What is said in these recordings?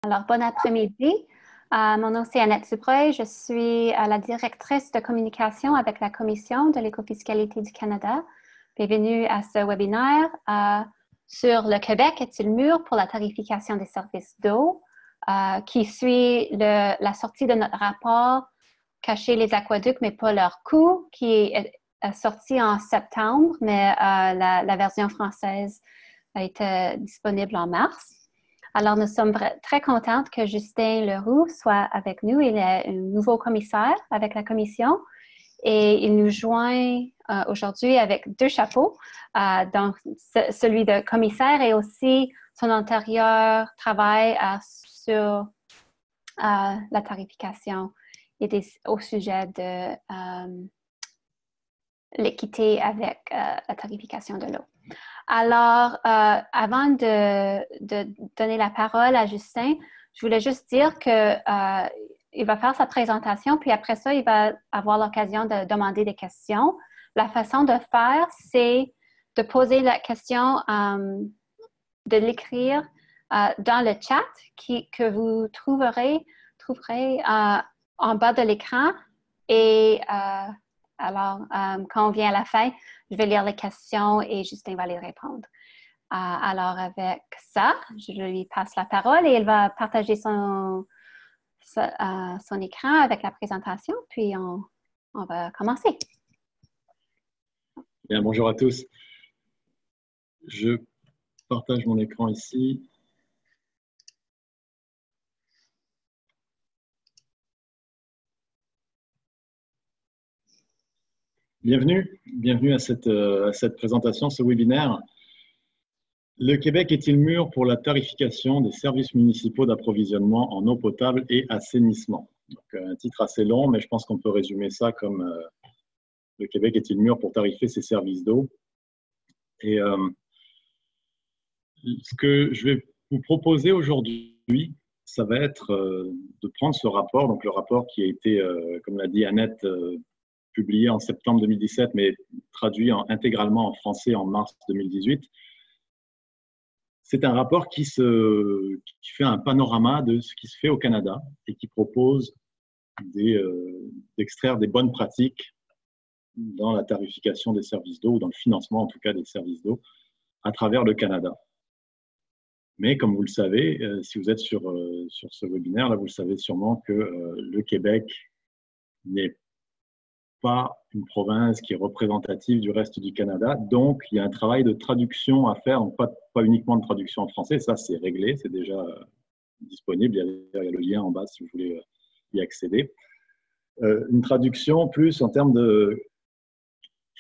Alors, bon après-midi. Mon nom c'est Annette Dubreuil. Je suis la directrice de communication avec la Commission de l'écofiscalité du Canada. Bienvenue à ce webinaire sur le Québec est-il mûr pour la tarification des services d'eau qui suit la sortie de notre rapport Cacher les aqueducs mais pas leur coût qui est sorti en septembre, mais la version française a été disponible en mars. Alors, nous sommes très contentes que Justin Leroux soit avec nous. Il est un nouveau commissaire avec la Commission et il nous joint aujourd'hui avec deux chapeaux, donc celui de commissaire et aussi son antérieur travail sur la tarification et au sujet de l'équité avec la tarification de l'eau. Alors, avant de donner la parole à Justin, je voulais juste dire que il va faire sa présentation, puis après ça, il va avoir l'occasion de demander des questions. La façon de faire, c'est de poser la question, de l'écrire dans le chat que vous trouverez en bas de l'écran. Et alors, quand on vient à la fin, je vais lire les questions et Justin va les répondre. Alors, avec ça, je lui passe la parole et il va partager son écran avec la présentation, puis on va commencer. Bien, bonjour à tous. Je partage mon écran ici. Bienvenue à cette présentation, ce webinaire. Le Québec est-il mûr pour la tarification des services municipaux d'approvisionnement en eau potable et assainissement? Donc, un titre assez long, mais je pense qu'on peut résumer ça comme le Québec est-il mûr pour tarifer ses services d'eau? Et ce que je vais vous proposer aujourd'hui, ça va être de prendre ce rapport, donc le rapport qui a été, comme l'a dit Annette, publié en septembre 2017, mais traduit intégralement en français en mars 2018. C'est un rapport qui fait un panorama de ce qui se fait au Canada et qui propose d'extraire des bonnes pratiques dans la tarification des services d'eau, ou dans le financement en tout cas des services d'eau, à travers le Canada. Mais comme vous le savez, si vous êtes sur ce webinaire, là, vous le savez sûrement que le Québec n'est pas une province qui est représentative du reste du Canada. Donc, il y a un travail de traduction à faire, donc pas uniquement de traduction en français, ça c'est réglé, c'est déjà disponible, il y a le lien en bas si vous voulez y accéder. Une traduction plus en termes de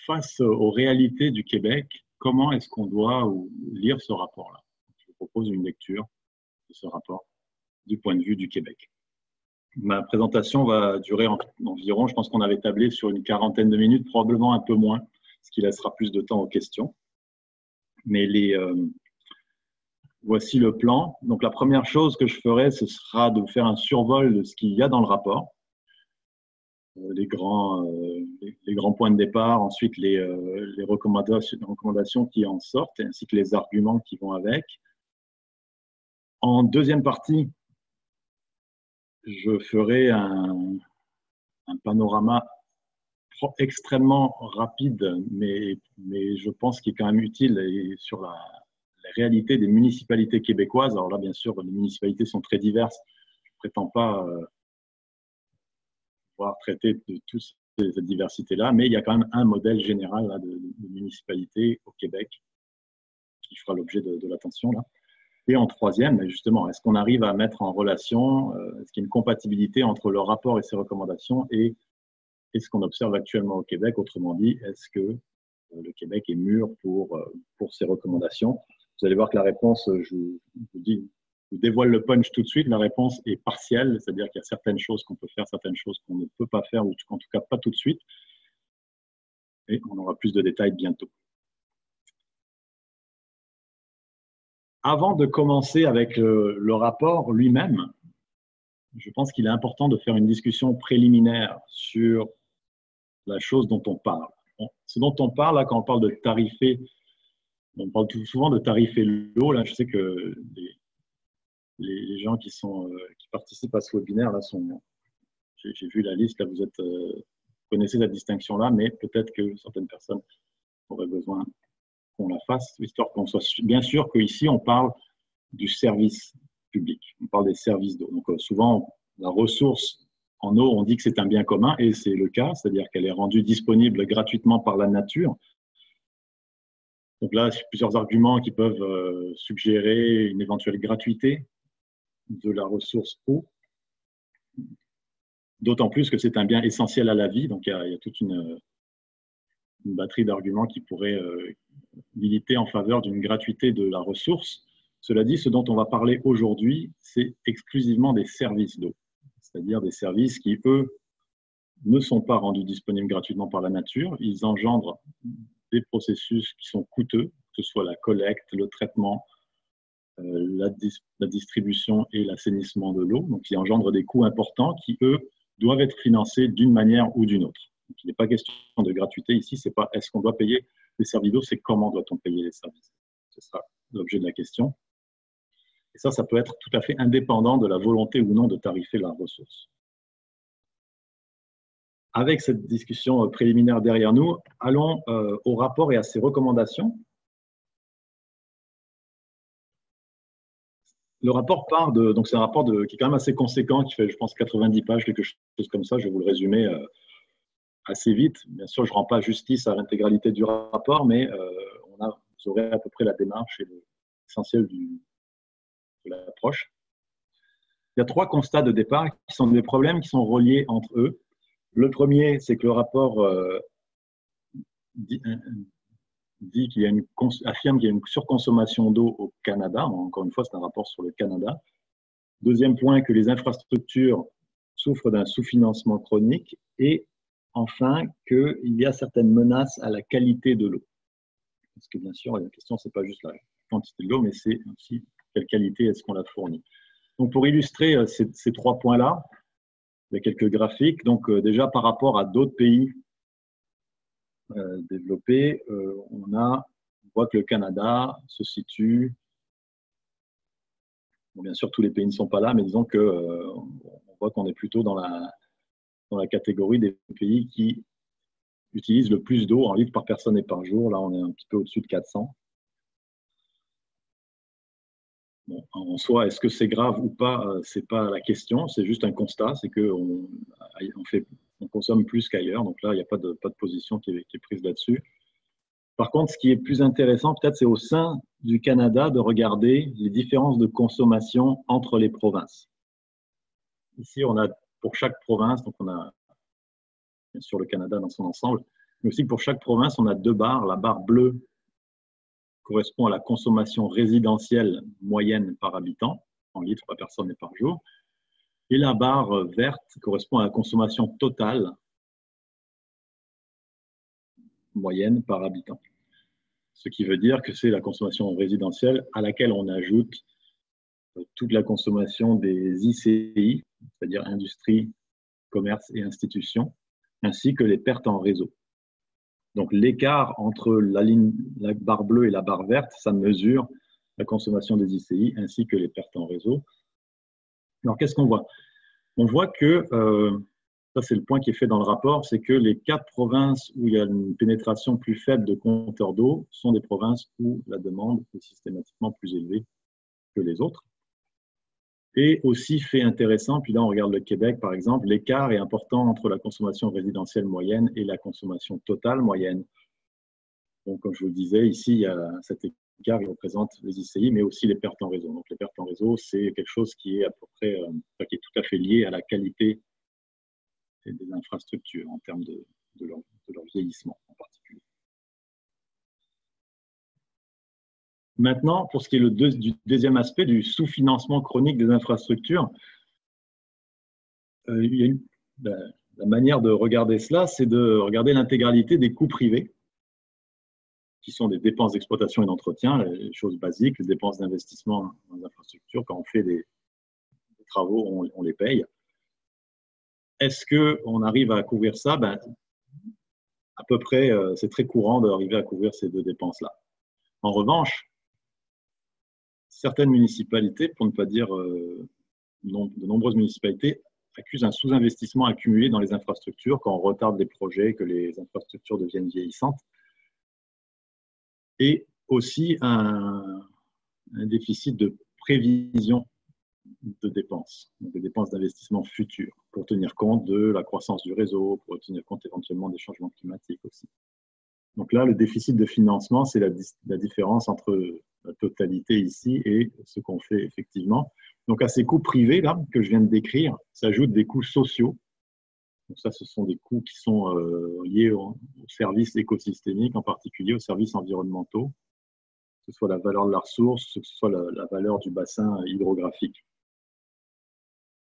face aux réalités du Québec, comment est-ce qu'on doit lire ce rapport-là? Je vous propose une lecture de ce rapport du point de vue du Québec. Ma présentation va durer environ, je pense qu'on avait tablé sur une quarantaine de minutes, probablement un peu moins, ce qui laissera plus de temps aux questions. Mais voici le plan. Donc la première chose que je ferai, ce sera de faire un survol de ce qu'il y a dans le rapport, les grands points de départ, ensuite les recommandations qui en sortent, ainsi que les arguments qui vont avec. En deuxième partie, je ferai un panorama extrêmement rapide, mais je pense qu'il est quand même utile sur la réalité des municipalités québécoises. Alors là, bien sûr, les municipalités sont très diverses. Je ne prétends pas pouvoir traiter de toute cette diversité-là, mais il y a quand même un modèle général là, de municipalité au Québec qui fera l'objet de l'attention là. Et en troisième, justement, est-ce qu'on arrive à mettre en relation, est-ce qu'il y a une compatibilité entre le rapport et ses recommandations et ce qu'on observe actuellement au Québec? Autrement dit, est-ce que le Québec est mûr pour ses recommandations? Vous allez voir que la réponse, je vous dévoile le punch tout de suite, la réponse est partielle, c'est-à-dire qu'il y a certaines choses qu'on peut faire, certaines choses qu'on ne peut pas faire, ou en tout cas pas tout de suite. Et on aura plus de détails bientôt. Avant de commencer avec le rapport lui-même, je pense qu'il est important de faire une discussion préliminaire sur la chose dont on parle. Ce dont on parle, là, quand on parle de tarifer, on parle tout souvent de tarifer l'eau. Là, je sais que les gens qui participent à ce webinaire, là, j'ai vu la liste, là, vous connaissez la distinction-là, mais peut-être que certaines personnes auraient besoin qu'on la fasse, histoire qu'on soit bien sûr qu'ici, on parle du service public, on parle des services d'eau. Donc, souvent, la ressource en eau, on dit que c'est un bien commun, et c'est le cas, c'est-à-dire qu'elle est rendue disponible gratuitement par la nature. Donc là, il y a plusieurs arguments qui peuvent suggérer une éventuelle gratuité de la ressource eau, d'autant plus que c'est un bien essentiel à la vie, donc il y a toute une batterie d'arguments qui pourraient militer en faveur d'une gratuité de la ressource. Cela dit, ce dont on va parler aujourd'hui, c'est exclusivement des services d'eau, c'est-à-dire des services qui, eux, ne sont pas rendus disponibles gratuitement par la nature. Ils engendrent des processus qui sont coûteux, que ce soit la collecte, le traitement, la distribution et l'assainissement de l'eau. Donc, ils engendrent des coûts importants qui, eux, doivent être financés d'une manière ou d'une autre. Donc, il n'est pas question de gratuité ici, c'est pas est-ce qu'on doit payer les services d'eau, c'est comment doit-on payer les services. Ce sera l'objet de la question. Et ça peut être tout à fait indépendant de la volonté ou non de tarifer la ressource. Avec cette discussion préliminaire derrière nous, allons au rapport et à ses recommandations. Le rapport part de, donc c'est un rapport qui est quand même assez conséquent, qui fait, je pense, 90 pages, quelque chose comme ça. Je vais vous le résumer assez vite. Bien sûr, je ne rends pas justice à l'intégralité du rapport, mais vous aurez à peu près la démarche et l'essentiel de l'approche. Il y a 3 constats de départ qui sont des problèmes qui sont reliés entre eux. Le premier, c'est que le rapport affirme qu'il y a une surconsommation d'eau au Canada. Encore une fois, c'est un rapport sur le Canada. Deuxième point, que les infrastructures souffrent d'un sous-financement chronique. Et enfin, qu'il y a certaines menaces à la qualité de l'eau. Parce que bien sûr, la question, ce n'est pas juste la quantité de l'eau, mais c'est aussi quelle qualité est-ce qu'on la fournit. Donc, pour illustrer ces 3 points-là, il y a quelques graphiques. Donc, déjà, par rapport à d'autres pays développés, on voit que le Canada se situe, bon, bien sûr, tous les pays ne sont pas là, mais disons qu'on voit qu'on est plutôt dans la catégorie des pays qui utilisent le plus d'eau en litres par personne et par jour. Là, on est un petit peu au-dessus de 400. Bon, en soi, est-ce que c'est grave ou pas? Ce n'est pas la question, c'est juste un constat, c'est qu'on consomme plus qu'ailleurs. Donc là, il n'y a pas de position qui est prise là-dessus. Par contre, ce qui est plus intéressant, peut-être, c'est au sein du Canada de regarder les différences de consommation entre les provinces. Ici, on a pour chaque province, donc on a bien sûr le Canada dans son ensemble, mais aussi pour chaque province, on a 2 barres. La barre bleue correspond à la consommation résidentielle moyenne par habitant, en litres par personne et par jour. Et la barre verte correspond à la consommation totale moyenne par habitant. Ce qui veut dire que c'est la consommation résidentielle à laquelle on ajoute toute la consommation des ICI, c'est-à-dire industrie, commerce et institutions, ainsi que les pertes en réseau. Donc l'écart entre la barre bleue et la barre verte, ça mesure la consommation des ICI ainsi que les pertes en réseau. Alors qu'est-ce qu'on voit? On voit que, ça c'est le point qui est fait dans le rapport, c'est que les 4 provinces où il y a une pénétration plus faible de compteurs d'eau sont des provinces où la demande est systématiquement plus élevée que les autres. Et aussi, fait intéressant, puis là on regarde le Québec par exemple, l'écart est important entre la consommation résidentielle moyenne et la consommation totale moyenne. Donc comme je vous le disais, ici il y a cet écart qui représente les ICI, mais aussi les pertes en réseau. Donc les pertes en réseau, c'est quelque chose qui est à peu près, qui est tout à fait lié à la qualité des infrastructures en termes de leur vieillissement en particulier. Maintenant, pour ce qui est du deuxième aspect, du sous-financement chronique des infrastructures, la manière de regarder cela, c'est de regarder l'intégralité des coûts privés, qui sont des dépenses d'exploitation et d'entretien, les choses basiques, les dépenses d'investissement dans les infrastructures. Quand on fait des travaux, on les paye. Est-ce qu'on arrive à couvrir ça? À peu près, c'est très courant d'arriver à couvrir ces 2 dépenses-là. En revanche, certaines municipalités, pour ne pas dire de nombreuses municipalités, accusent un sous-investissement accumulé dans les infrastructures quand on retarde les projets, que les infrastructures deviennent vieillissantes. Et aussi un déficit de prévision de dépenses, donc des dépenses d'investissement futures, pour tenir compte de la croissance du réseau, pour tenir compte éventuellement des changements climatiques aussi. Donc là, le déficit de financement, c'est la différence entre la totalité ici et ce qu'on fait effectivement. Donc à ces coûts privés là, que je viens de décrire, s'ajoutent des coûts sociaux. Donc ça, ce sont des coûts qui sont liés aux services écosystémiques, en particulier aux services environnementaux, que ce soit la valeur de la ressource, que ce soit la valeur du bassin hydrographique.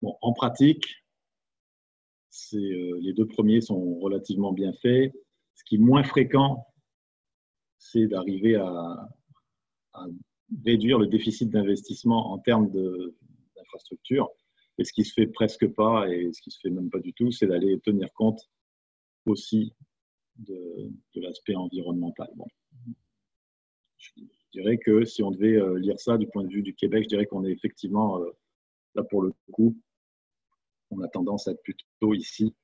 Bon, en pratique, les deux premiers sont relativement bien faits. Ce qui est moins fréquent, c'est d'arriver à réduire le déficit d'investissement en termes d'infrastructures. Et ce qui se fait presque pas, et ce qui se fait même pas du tout, c'est d'aller tenir compte aussi de l'aspect environnemental. Bon. Je dirais que si on devait lire ça du point de vue du Québec, je dirais qu'on est effectivement, là pour le coup, on a tendance à être plutôt ici.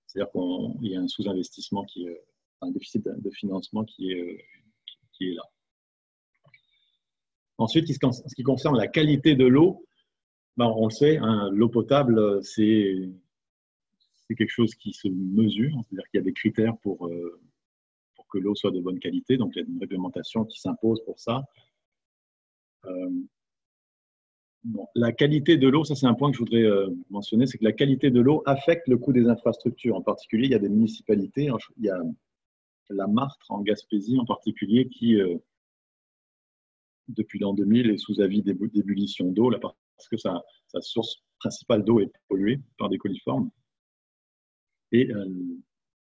C'est-à-dire qu'il y a un sous-investissement, un déficit de financement qui est là. Ensuite, en ce qui concerne la qualité de l'eau, ben, on le sait, hein, l'eau potable, c'est quelque chose qui se mesure, c'est-à-dire qu'il y a des critères pour que l'eau soit de bonne qualité, donc il y a une réglementation qui s'impose pour ça. Bon, la qualité de l'eau, ça c'est un point que je voudrais mentionner, c'est que la qualité de l'eau affecte le coût des infrastructures. En particulier, il y a des municipalités, il y a la Martre en Gaspésie en particulier qui, depuis l'an 2000, est sous avis d'ébullition d'eau, parce que sa source principale d'eau est polluée par des coliformes. Et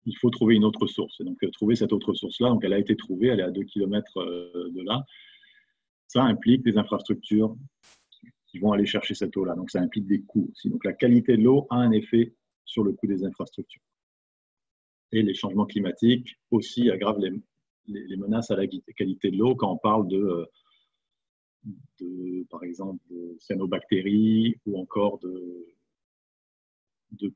il faut trouver une autre source. Et donc, trouver cette autre source-là, donc elle a été trouvée, elle est à 2 km de là. Ça implique des infrastructures qui vont aller chercher cette eau-là. Donc, ça implique des coûts aussi. Donc, la qualité de l'eau a un effet sur le coût des infrastructures. Et les changements climatiques aussi aggravent les menaces à la qualité de l'eau quand on parle par exemple, de cyanobactéries ou encore de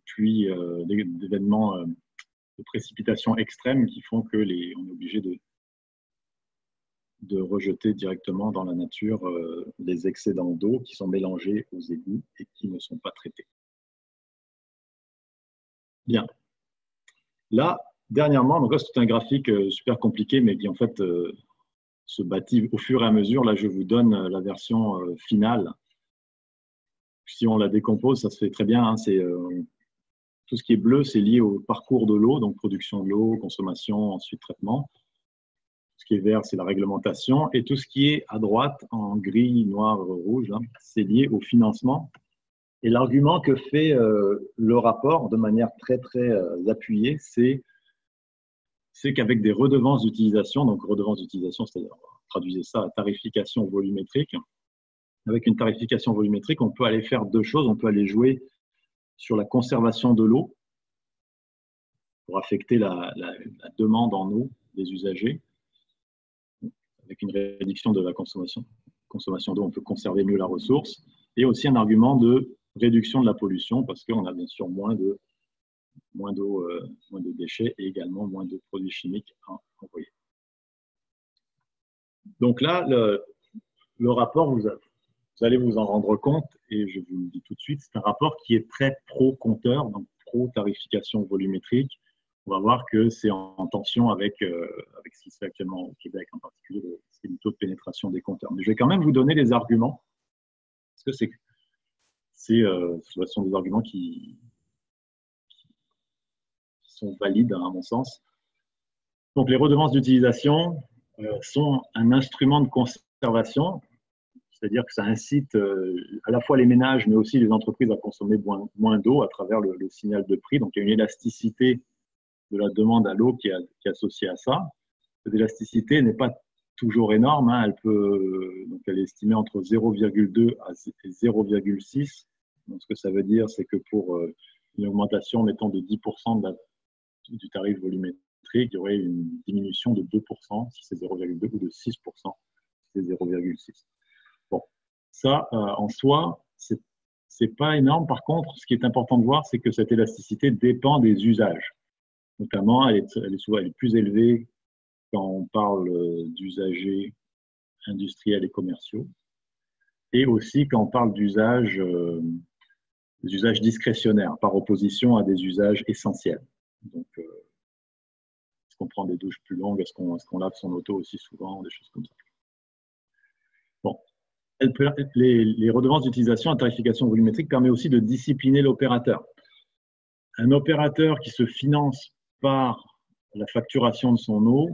pluies, d'événements de précipitations extrêmes qui font qu'on est obligé de rejeter directement dans la nature les excédents d'eau qui sont mélangés aux égouts et qui ne sont pas traités. Bien. Là, dernièrement, donc là c'est un graphique super compliqué, mais qui en fait se bâtit au fur et à mesure. Là, je vous donne la version finale. Si on la décompose, ça se fait très bien. Hein, tout ce qui est bleu, c'est lié au parcours de l'eau, donc production de l'eau, consommation, ensuite traitement. Ce qui est vert, c'est la réglementation. Et tout ce qui est à droite, en gris, noir, rouge, c'est lié au financement. Et l'argument que fait le rapport de manière très, très appuyée, c'est qu'avec des redevances d'utilisation, donc redevances d'utilisation, c'est-à-dire, traduisez ça à tarification volumétrique, avec une tarification volumétrique, on peut aller faire deux choses. On peut aller jouer sur la conservation de l'eau pour affecter la demande en eau des usagers. Avec une réduction de la consommation d'eau, on peut conserver mieux la ressource. Et aussi un argument de réduction de la pollution, parce qu'on a bien sûr moins d'eau, moins de déchets et également moins de produits chimiques à envoyer. Donc là, le rapport, vous allez vous en rendre compte, et je vous le dis tout de suite, c'est un rapport qui est très pro-compteur, donc pro-tarification volumétrique. On va voir que c'est en tension avec ce qui se fait actuellement au Québec, en particulier le taux de pénétration des compteurs. Mais je vais quand même vous donner les arguments, parce que ce sont des arguments qui sont valides, à mon sens. Donc, les redevances d'utilisation sont un instrument de conservation, c'est-à-dire que ça incite à la fois les ménages, mais aussi les entreprises à consommer moins d'eau à travers le signal de prix. Donc, il y a une élasticité de la demande à l'eau qui est associée à ça. Cette élasticité n'est pas toujours énorme. Hein. Elle est estimée entre 0,2 à 0,6. Donc, ce que ça veut dire, c'est que pour une augmentation, mettons, de 10% du tarif volumétrique, il y aurait une diminution de 2% si c'est 0,2 ou de 6% si c'est 0,6. Bon, Ça, en soi, c'est pas énorme. Par contre, ce qui est important de voir, c'est que cette élasticité dépend des usages. Notamment, elle est plus élevée quand on parle d'usagers industriels et commerciaux, et aussi quand on parle d'usages des usages discrétionnaires, par opposition à des usages essentiels. Donc, est-ce qu'on prend des douches plus longues? Est-ce qu'on lave son auto aussi souvent? Des choses comme ça. Bon. Les redevances d'utilisation à tarification volumétrique permettent aussi de discipliner l'opérateur. Un opérateur qui se finance par la facturation de son eau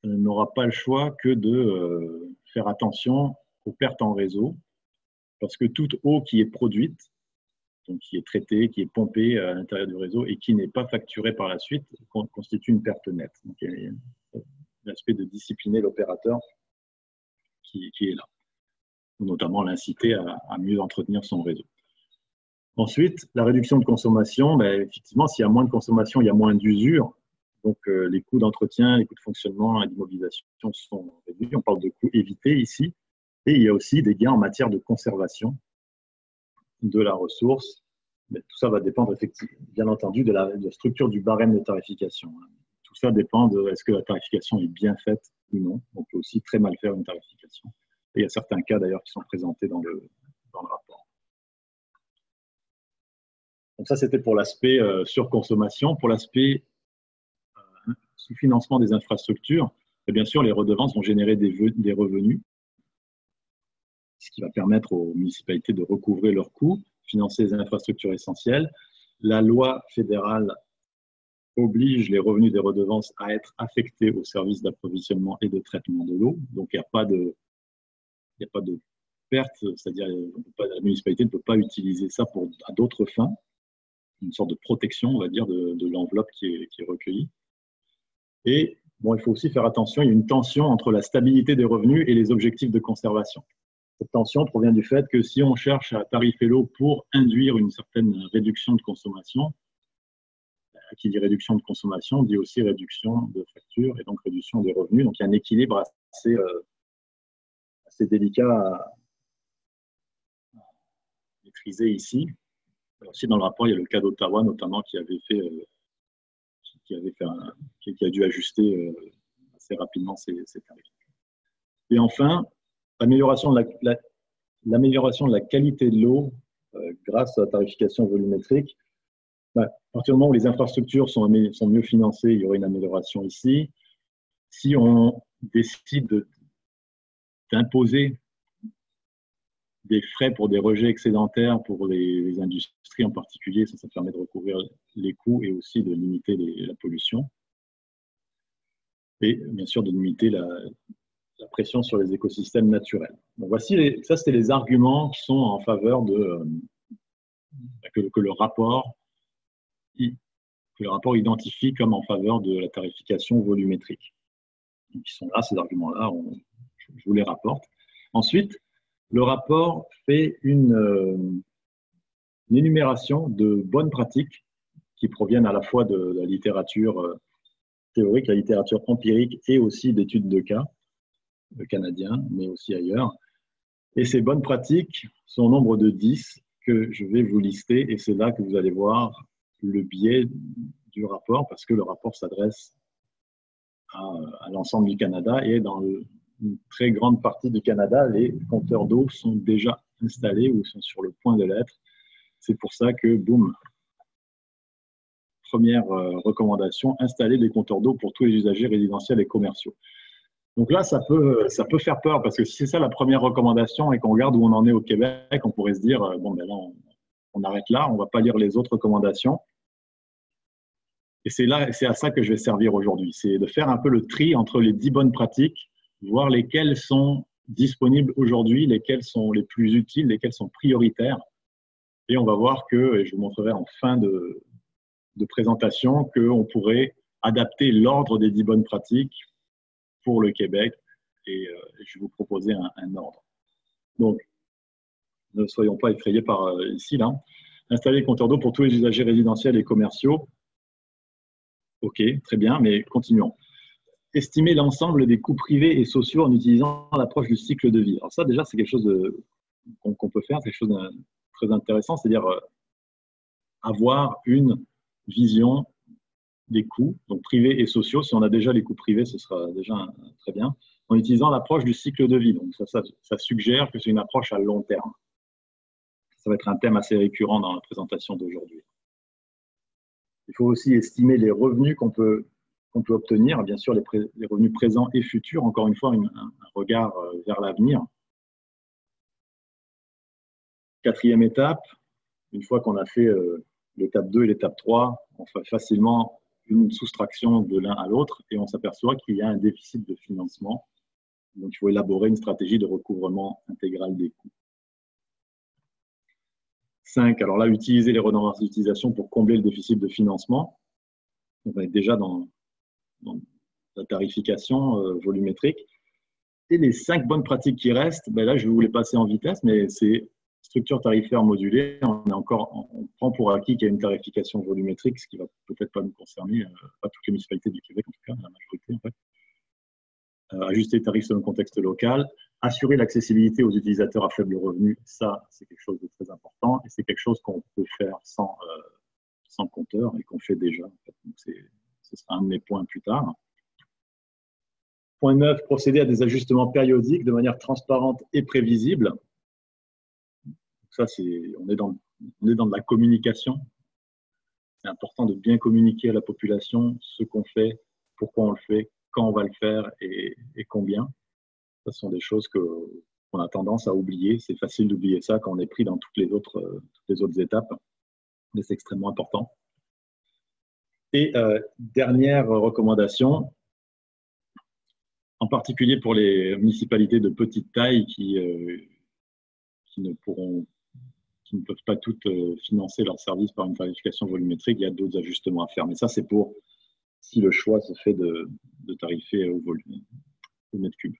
n'aura pas le choix que de faire attention aux pertes en réseau, parce que toute eau qui est produite, donc qui est traitée, qui est pompée à l'intérieur du réseau et qui n'est pas facturée par la suite, constitue une perte nette. Donc, il y a l'aspect de discipliner l'opérateur qui est là, notamment l'inciter à mieux entretenir son réseau. Ensuite, la réduction de consommation, effectivement, s'il y a moins de consommation, il y a moins d'usure. Donc, les coûts d'entretien, les coûts de fonctionnement et d'immobilisation sont réduits. On parle de coûts évités ici. Et il y a aussi des gains en matière de conservation de la ressource. Mais tout ça va dépendre, effectivement, bien entendu, de la structure du barème de tarification. Tout ça dépend de est-ce que la tarification est bien faite ou non. On peut aussi très mal faire une tarification. Et il y a certains cas, d'ailleurs, qui sont présentés dans le rapport. Donc ça, c'était pour l'aspect surconsommation. Pour l'aspect sous-financement des infrastructures, et bien sûr, les redevances vont générer des revenus, ce qui va permettre aux municipalités de recouvrer leurs coûts, financer les infrastructures essentielles. La loi fédérale oblige les revenus des redevances à être affectés aux services d'approvisionnement et de traitement de l'eau. Donc, il n'y a pas de perte, c'est-à-dire la municipalité ne peut pas utiliser ça à d'autres fins, une sorte de protection, on va dire, de l'enveloppe qui est recueillie. Et bon, il faut aussi faire attention, il y a une tension entre la stabilité des revenus et les objectifs de conservation. Cette tension provient du fait que si on cherche à tarifer l'eau pour induire une certaine réduction de consommation, qui dit réduction de consommation dit aussi réduction de factures et donc réduction des revenus. Donc il y a un équilibre assez délicat à maîtriser ici. Aussi dans le rapport, il y a le cas d'Ottawa notamment qui a dû ajuster assez rapidement ses tarifs. Et enfin, l'amélioration de la qualité de l'eau grâce à la tarification volumétrique. À partir du moment où les infrastructures sont mieux financées, il y aura une amélioration ici. Si on décide d'imposer des frais pour des rejets excédentaires pour les industries en particulier, ça permet de recouvrir les coûts et aussi de limiter la pollution. Et bien sûr de limiter la pression sur les écosystèmes naturels. Donc voici, ça c'était les arguments qui sont en faveur que le rapport identifie comme en faveur de la tarification volumétrique. Donc, ils sont là, ces arguments-là, je vous les rapporte. Ensuite, le rapport fait une énumération de bonnes pratiques qui proviennent à la fois de la littérature théorique, la littérature empirique et aussi d'études de cas canadiens, mais aussi ailleurs. Et ces bonnes pratiques sont au nombre de 10 que je vais vous lister, et c'est là que vous allez voir le biais du rapport, parce que le rapport s'adresse à l'ensemble du Canada, et dans une très grande partie du Canada, les compteurs d'eau sont déjà installés ou sont sur le point de l'être. C'est pour ça que, boum, première recommandation, installer des compteurs d'eau pour tous les usagers résidentiels et commerciaux. Donc là, ça peut faire peur, parce que si c'est ça la première recommandation et qu'on regarde où on en est au Québec, on pourrait se dire, bon, ben là, on arrête là, on ne va pas lire les autres recommandations. Et c'est à ça que je vais servir aujourd'hui. C'est de faire un peu le tri entre les 10 bonnes pratiques, voir lesquelles sont disponibles aujourd'hui, lesquelles sont les plus utiles, lesquelles sont prioritaires. Et on va voir et je vous montrerai en fin de présentation, qu'on pourrait adapter l'ordre des 10 bonnes pratiques pour le Québec, et je vais vous proposer un ordre. Donc, ne soyons pas effrayés par ici, là. Installer les compteurs d'eau pour tous les usagers résidentiels et commerciaux. OK, très bien, mais continuons. estimer l'ensemble des coûts privés et sociaux en utilisant l'approche du cycle de vie. Alors ça, déjà, c'est quelque chose qu'on peut faire, c'est quelque chose de très intéressant, c'est-à-dire avoir une vision des coûts, donc privés et sociaux. Si on a déjà les coûts privés, ce sera déjà très bien, en utilisant l'approche du cycle de vie. Donc ça suggère que c'est une approche à long terme. Ça va être un thème assez récurrent dans la présentation d'aujourd'hui. Il faut aussi estimer les revenus qu'on peut obtenir, bien sûr les revenus présents et futurs, encore une fois un regard vers l'avenir. Quatrième étape, une fois qu'on a fait l'étape 2 et l'étape 3, on fait facilement une soustraction de l'un à l'autre et on s'aperçoit qu'il y a un déficit de financement. Donc il faut élaborer une stratégie de recouvrement intégral des coûts. 5, alors là, utiliser les redondances d'utilisation pour combler le déficit de financement. On va être déjà dans la tarification volumétrique. Et les 5 bonnes pratiques qui restent, ben là, je vais vous les passer en vitesse, mais c'est structure tarifaire modulée. On prend pour acquis qu'il y a une tarification volumétrique, ce qui va peut-être pas nous concerner, pas toutes les municipalités du Québec, en tout cas, la majorité, en fait. Ajuster les tarifs selon le contexte local, assurer l'accessibilité aux utilisateurs à faible revenu, ça, c'est quelque chose de très important et c'est quelque chose qu'on peut faire sans compteur et qu'on fait déjà. En fait. Donc ce sera un de mes points plus tard. Point 9, procéder à des ajustements périodiques de manière transparente et prévisible. Ça, on est dans de la communication. C'est important de bien communiquer à la population ce qu'on fait, pourquoi on le fait, quand on va le faire et combien. Ce sont des choses qu'on a tendance à oublier. C'est facile d'oublier ça quand on est pris dans toutes les autres étapes, mais c'est extrêmement important. Et dernière recommandation, en particulier pour les municipalités de petite taille qui ne peuvent pas toutes financer leurs services par une tarification volumétrique, il y a d'autres ajustements à faire. Mais ça, c'est pour si le choix se fait de tarifer au mètre cube.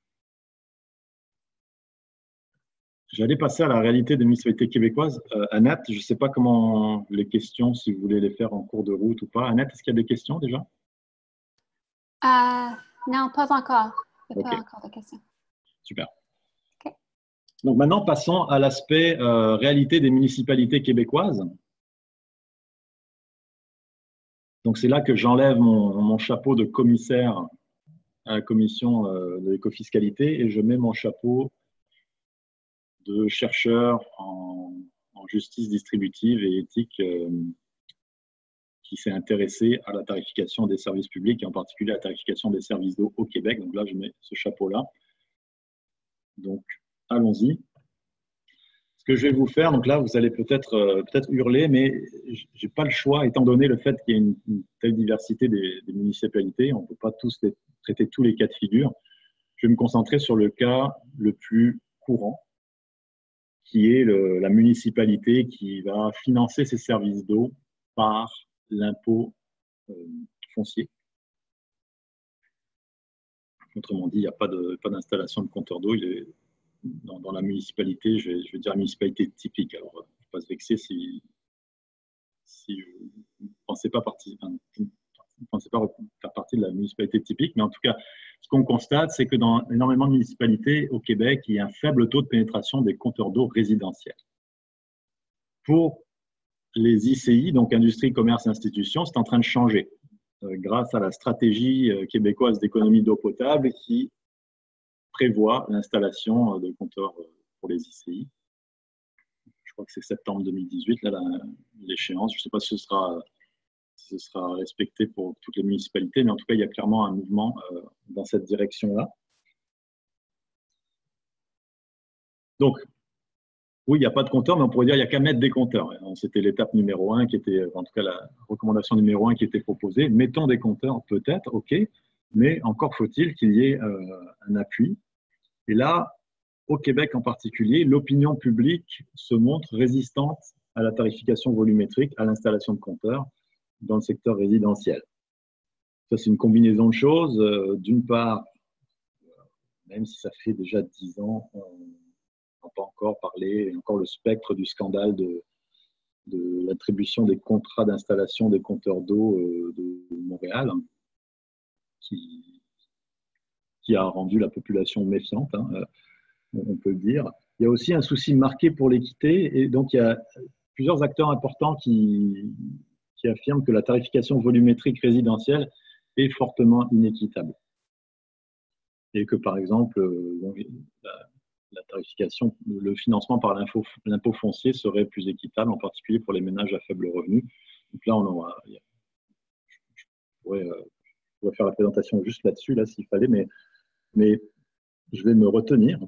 J'allais passer à la réalité des municipalités québécoises. Annette, je ne sais pas comment les questions, si vous voulez les faire en cours de route ou pas. Annette, est-ce qu'il y a des questions déjà? Non, pas encore. Il n'y a pas encore de questions. Super. Okay. Donc maintenant, passons à l'aspect réalité des municipalités québécoises. Donc c'est là que j'enlève mon chapeau de commissaire à la commission de l'écofiscalité et je mets mon chapeau de chercheur en justice distributive et éthique qui s'est intéressé à la tarification des services publics et en particulier à la tarification des services d'eau au Québec. Donc là, je mets ce chapeau-là. Donc, allons-y. Ce que je vais vous faire, donc là, vous allez peut-être hurler, mais je n'ai pas le choix, étant donné le fait qu'il y a une telle diversité des municipalités, on ne peut pas tous traiter tous les cas de figure. Je vais me concentrer sur le cas le plus courant, qui est la municipalité qui va financer ses services d'eau par l'impôt foncier. Autrement dit, il n'y a pas d'installation de compteur d'eau. Dans la municipalité, je vais dire la municipalité typique. Alors, il ne faut pas se vexer si vous ne pensez pas faire partie de la municipalité typique, mais en tout cas, ce qu'on constate, c'est que dans énormément de municipalités au Québec, il y a un faible taux de pénétration des compteurs d'eau résidentiels. Pour les ICI, donc Industrie, Commerce et Institutions, c'est en train de changer grâce à la stratégie québécoise d'économie d'eau potable qui prévoit l'installation de compteurs pour les ICI. Je crois que c'est septembre 2018, là, l'échéance. Je ne sais pas si ce sera respecté pour toutes les municipalités, mais en tout cas, il y a clairement un mouvement dans cette direction-là. Donc, oui, il n'y a pas de compteur, mais on pourrait dire qu'il n'y a qu'à mettre des compteurs. C'était l'étape numéro 1 qui était, en tout cas la recommandation numéro 1 qui était proposée. Mettons des compteurs, peut-être, ok, mais encore faut-il qu'il y ait un appui. Et là, au Québec en particulier, l'opinion publique se montre résistante à la tarification volumétrique, à l'installation de compteurs dans le secteur résidentiel. Ça, c'est une combinaison de choses. D'une part, même si ça fait déjà 10 ans, on n'a pas encore parlé, encore le spectre du scandale de l'attribution des contrats d'installation des compteurs d'eau de Montréal, qui qui a rendu la population méfiante, hein, on peut le dire. Il y a aussi un souci marqué pour l'équité, et donc il y a plusieurs acteurs importants qui affirment que la tarification volumétrique résidentielle est fortement inéquitable. Et que, par exemple, la tarification, le financement par l'impôt foncier serait plus équitable, en particulier pour les ménages à faible revenu. Donc là, je pourrais faire la présentation juste là-dessus, là, s'il fallait, mais je vais me retenir.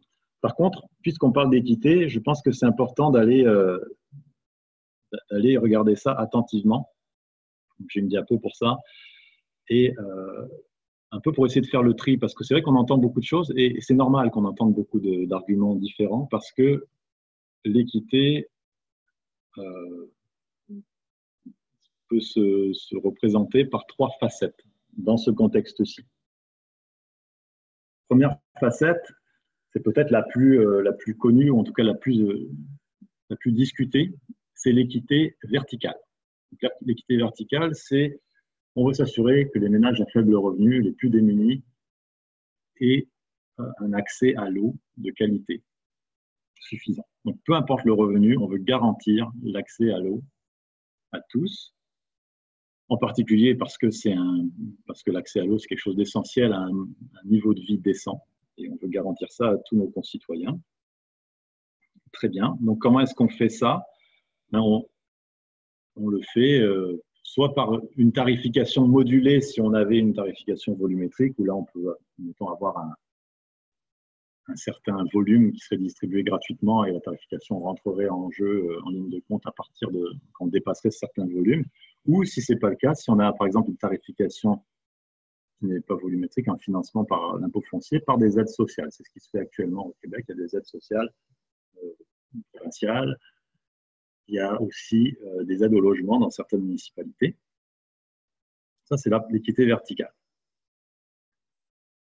Par contre, puisqu'on parle d'équité, je pense que c'est important d'aller regarder ça attentivement. J'ai une diapo pour ça. Et un peu pour essayer de faire le tri, parce que c'est vrai qu'on entend beaucoup de choses, et c'est normal qu'on entende beaucoup d'arguments différents, parce que l'équité peut se représenter par 3 facettes dans ce contexte-ci. Première facette, c'est peut-être la plus connue, ou en tout cas la plus discutée, c'est l'équité verticale. L'équité verticale, c'est on veut s'assurer que les ménages à faible revenu, les plus démunis, aient un accès à l'eau de qualité suffisant. Donc, peu importe le revenu, on veut garantir l'accès à l'eau à tous, en particulier parce que l'accès à l'eau, c'est quelque chose d'essentiel à un niveau de vie décent, et on veut garantir ça à tous nos concitoyens. Très bien. Donc, comment est-ce qu'on fait ça? Ben, on le fait soit par une tarification modulée, si on avait une tarification volumétrique, où là, on peut, mettons, avoir un certain volume qui serait distribué gratuitement et la tarification rentrerait en jeu, en ligne de compte à partir de quand on dépasserait certains volumes. Ou si ce n'est pas le cas, si on a par exemple une tarification qui n'est pas volumétrique, un financement par l'impôt foncier, par des aides sociales. C'est ce qui se fait actuellement au Québec. Il y a des aides sociales provinciales. Il y a aussi des aides au logement dans certaines municipalités. Ça, c'est l'équité verticale.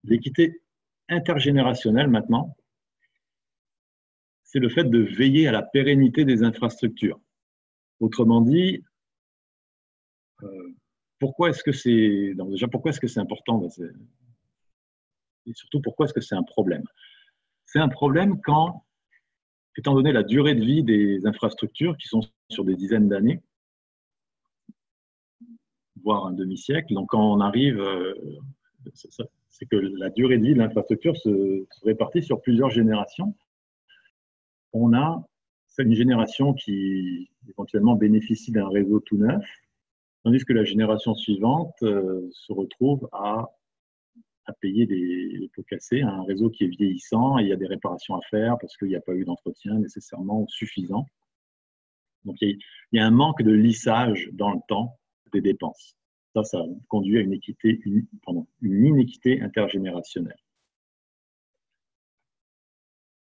L'équité intergénérationnelle, maintenant, c'est le fait de veiller à la pérennité des infrastructures. Autrement dit, pourquoi est-ce que c'est important, et surtout pourquoi est-ce que c'est un problème? C'est un problème quand, étant donné la durée de vie des infrastructures qui sont sur des dizaines d'années, voire un demi-siècle, donc quand on arrive, c'est que la durée de vie de l'infrastructure se répartit sur plusieurs générations. On a une génération qui éventuellement bénéficie d'un réseau tout neuf, tandis que la génération suivante se retrouve à payer les pots cassés, un réseau qui est vieillissant, et il y a des réparations à faire parce qu'il n'y a pas eu d'entretien nécessairement suffisant. Donc il y a un manque de lissage dans le temps des dépenses. Ça conduit à une inéquité intergénérationnelle.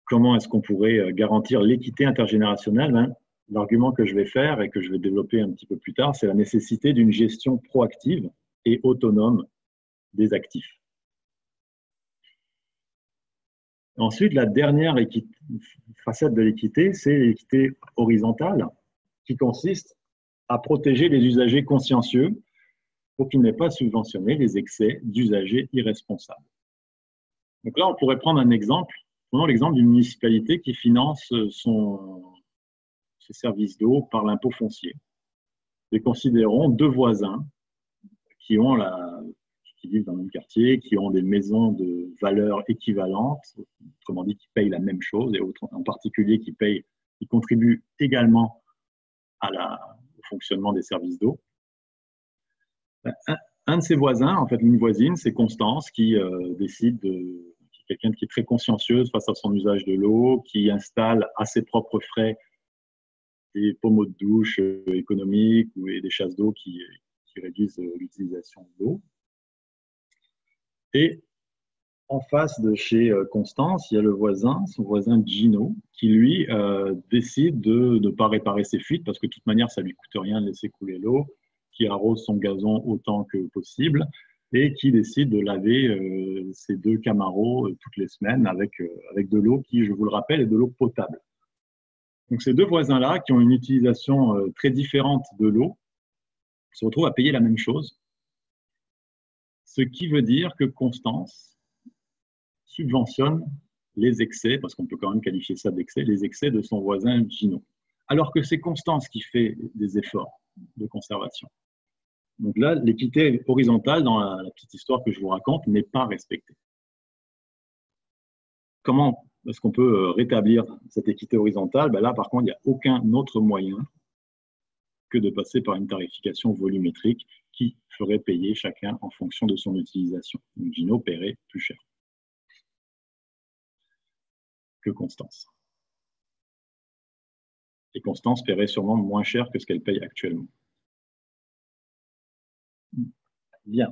Comment est-ce qu'on pourrait garantir l'équité intergénérationnelle? L'argument que je vais faire et que je vais développer un petit peu plus tard, c'est la nécessité d'une gestion proactive et autonome des actifs. Ensuite, la dernière facette de l'équité, c'est l'équité horizontale, qui consiste à protéger les usagers consciencieux pour qu'ils n'aient pas subventionné les excès d'usagers irresponsables. Donc là, on pourrait prendre un exemple. Prenons l'exemple d'une municipalité qui finance ses services d'eau par l'impôt foncier. Et considérons 2 voisins qui vivent dans le même quartier, qui ont des maisons de valeur équivalente, autrement dit, qui payent la même chose, et en particulier qui contribuent également au fonctionnement des services d'eau. Un de ses voisins, en fait, une voisine, c'est Constance, qui décide quelqu'un qui est très consciencieuse face à son usage de l'eau, qui installe à ses propres frais des pommeaux de douche économiques et des chasses d'eau qui réduisent l'utilisation de l'eau. Et en face de chez Constance, il y a son voisin Gino, qui lui décide de ne pas réparer ses fuites, parce que de toute manière, ça ne lui coûte rien de laisser couler l'eau, qui arrose son gazon autant que possible, et qui décide de laver ses 2 Camaros toutes les semaines avec de l'eau qui, je vous le rappelle, est de l'eau potable. Donc ces 2 voisins-là, qui ont une utilisation très différente de l'eau, se retrouvent à payer la même chose, ce qui veut dire que Constance subventionne les excès, parce qu'on peut quand même qualifier ça d'excès, les excès de son voisin Gino. Alors que c'est Constance qui fait des efforts de conservation. Donc là, l'équité horizontale, dans la petite histoire que je vous raconte, n'est pas respectée. Comment est-ce qu'on peut rétablir cette équité horizontale? Ben là, par contre, il n'y a aucun autre moyen que de passer par une tarification volumétrique qui ferait payer chacun en fonction de son utilisation. Donc Gino paierait plus cher que Constance. Et Constance paierait sûrement moins cher que ce qu'elle paye actuellement. Bien.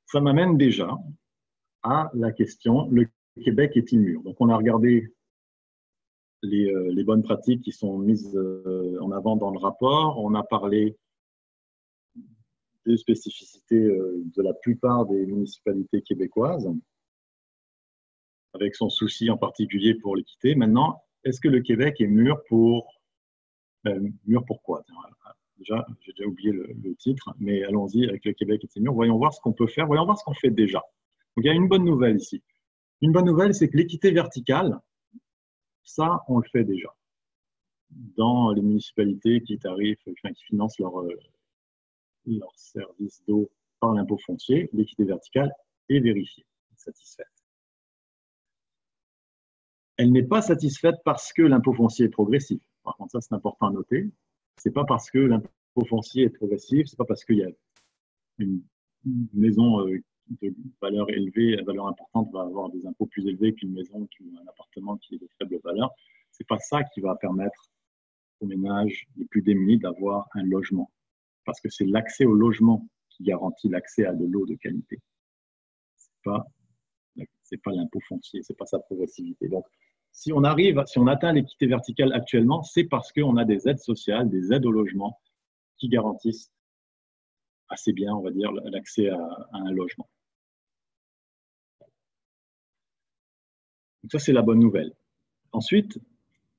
Ça m'amène déjà à la question, le Québec est-il mûr? Donc on a regardé les bonnes pratiques qui sont mises en avant dans le rapport. On a parlé des spécificités de la plupart des municipalités québécoises, avec son souci en particulier pour l'équité. Maintenant, est-ce que le Québec est mûr pour... mûr pour quoi? Déjà, j'ai déjà oublié le titre, mais allons-y avec le Québec est mûr. Voyons voir ce qu'on peut faire, voyons voir ce qu'on fait déjà. Donc, il y a une bonne nouvelle ici. Une bonne nouvelle, c'est que l'équité verticale, ça, on le fait déjà. Dans les municipalités qui financent leur service d'eau par l'impôt foncier, l'équité verticale est vérifiée, satisfaite. Elle n'est pas satisfaite parce que l'impôt foncier est progressif. Par contre, ça, c'est important à noter. Ce n'est pas parce que l'impôt foncier est progressif, ce n'est pas parce qu'il y a une maison de valeur élevée, à valeur importante, va avoir des impôts plus élevés qu'une maison, un appartement qui est de faible valeur. Ce n'est pas ça qui va permettre aux ménages les plus démunis d'avoir un logement. Parce que c'est l'accès au logement qui garantit l'accès à de l'eau de qualité. Ce n'est pas l'impôt foncier, ce n'est pas sa progressivité. Donc, si on atteint l'équité verticale actuellement, c'est parce qu'on a des aides sociales, des aides au logement qui garantissent assez bien, on va dire, l'accès à un logement. Donc ça, c'est la bonne nouvelle. Ensuite,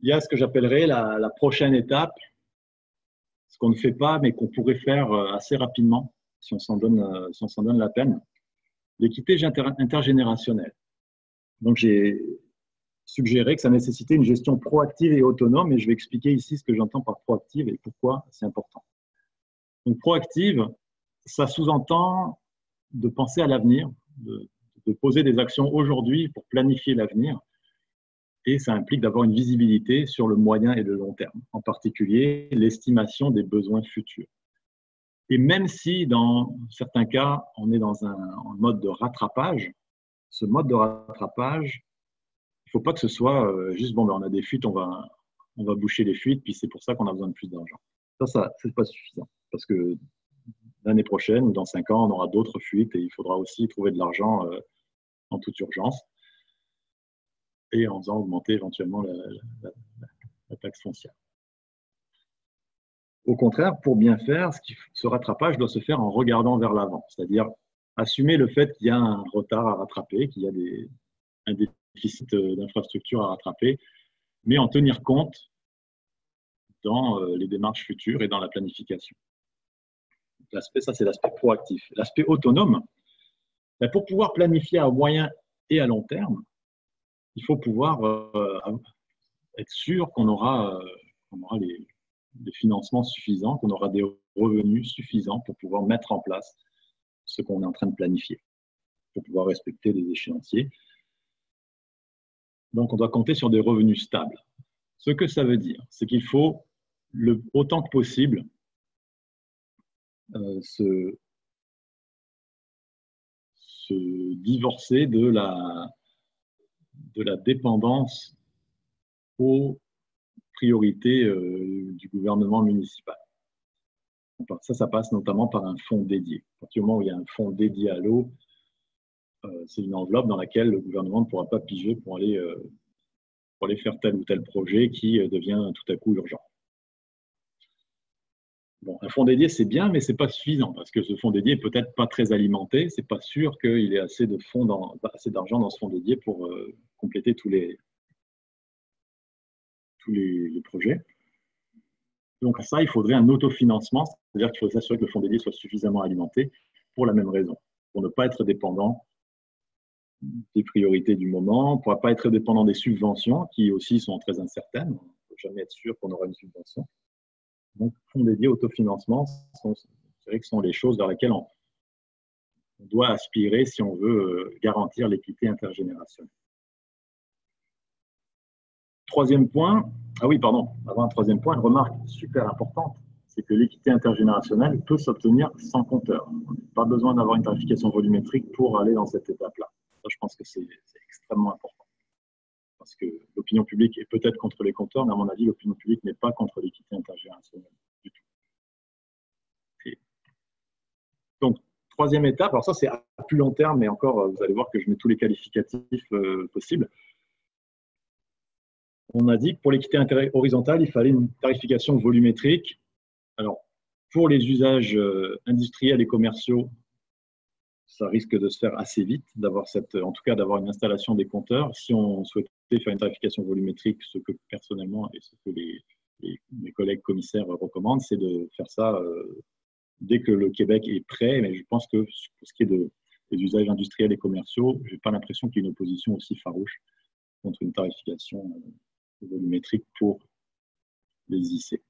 il y a ce que j'appellerais la prochaine étape, ce qu'on ne fait pas, mais qu'on pourrait faire assez rapidement, si on s'en donne la peine, l'équité intergénérationnelle. Donc, j'ai suggéré que ça nécessitait une gestion proactive et autonome, et je vais expliquer ici ce que j'entends par proactive et pourquoi c'est important. Donc, proactive, ça sous-entend de penser à l'avenir, de poser des actions aujourd'hui pour planifier l'avenir, et ça implique d'avoir une visibilité sur le moyen et le long terme, en particulier l'estimation des besoins futurs. Et même si, dans certains cas, on est dans un mode de rattrapage, ce mode de rattrapage, il ne faut pas que ce soit juste, bon, ben, on a des fuites, on va boucher les fuites, puis c'est pour ça qu'on a besoin de plus d'argent. Ça c'est pas suffisant, parce que l'année prochaine ou dans 5 ans, on aura d'autres fuites et il faudra aussi trouver de l'argent en toute urgence et en faisant augmenter éventuellement la taxe foncière. Au contraire, pour bien faire, ce rattrapage doit se faire en regardant vers l'avant, c'est-à-dire assumer le fait qu'il y a un retard à rattraper, qu'il y a un déficit d'infrastructure à rattraper, mais en tenir compte dans les démarches futures et dans la planification. Ça, c'est l'aspect proactif. L'aspect autonome, pour pouvoir planifier à moyen et à long terme, il faut pouvoir être sûr qu'on aura des financements suffisants, qu'on aura des revenus suffisants pour pouvoir mettre en place ce qu'on est en train de planifier, pour pouvoir respecter les échéanciers. Donc, on doit compter sur des revenus stables. Ce que ça veut dire, c'est qu'il faut, autant que possible, se divorcer de la dépendance aux priorités du gouvernement municipal. Ça passe notamment par un fonds dédié. À partir du moment où il y a un fonds dédié à l'eau, c'est une enveloppe dans laquelle le gouvernement ne pourra pas piger pour aller faire tel ou tel projet qui devient tout à coup urgent. Bon, un fonds dédié, c'est bien, mais ce n'est pas suffisant, parce que ce fonds dédié n'est peut-être pas très alimenté. Ce n'est pas sûr qu'il y ait assez d'argent dans ce fonds dédié pour compléter tous les projets. Donc ça, il faudrait un autofinancement, c'est-à-dire qu'il faut s'assurer que le fonds dédié soit suffisamment alimenté pour la même raison, pour ne pas être dépendant des priorités du moment. On ne pourra pas être dépendant des subventions qui aussi sont très incertaines. On ne peut jamais être sûr qu'on aura une subvention. Donc, fonds dédiés, autofinancement, c'est vrai que ce sont les choses vers lesquelles on doit aspirer si on veut garantir l'équité intergénérationnelle. Troisième point, ah oui, pardon, avant un troisième point, une remarque super importante, c'est que l'équité intergénérationnelle peut s'obtenir sans compteur. On n'a pas besoin d'avoir une tarification volumétrique pour aller dans cette étape-là. Ça, je pense que c'est extrêmement important. Parce que l'opinion publique est peut-être contre les compteurs, mais à mon avis, l'opinion publique n'est pas contre l'équité intergénérationnelle du tout. Et donc, troisième étape, alors ça c'est à plus long terme, mais encore, vous allez voir que je mets tous les qualificatifs possibles. On a dit que pour l'équité horizontale, il fallait une tarification volumétrique. Alors, pour les usages industriels et commerciaux, ça risque de se faire assez vite, en tout cas d'avoir une installation des compteurs. Si on souhaitait faire une tarification volumétrique, ce que personnellement et ce que mes collègues commissaires recommandent, c'est de faire ça dès que le Québec est prêt. Mais je pense que pour ce qui est des usages industriels et commerciaux, je n'ai pas l'impression qu'il y ait une opposition aussi farouche contre une tarification volumétrique pour les IC.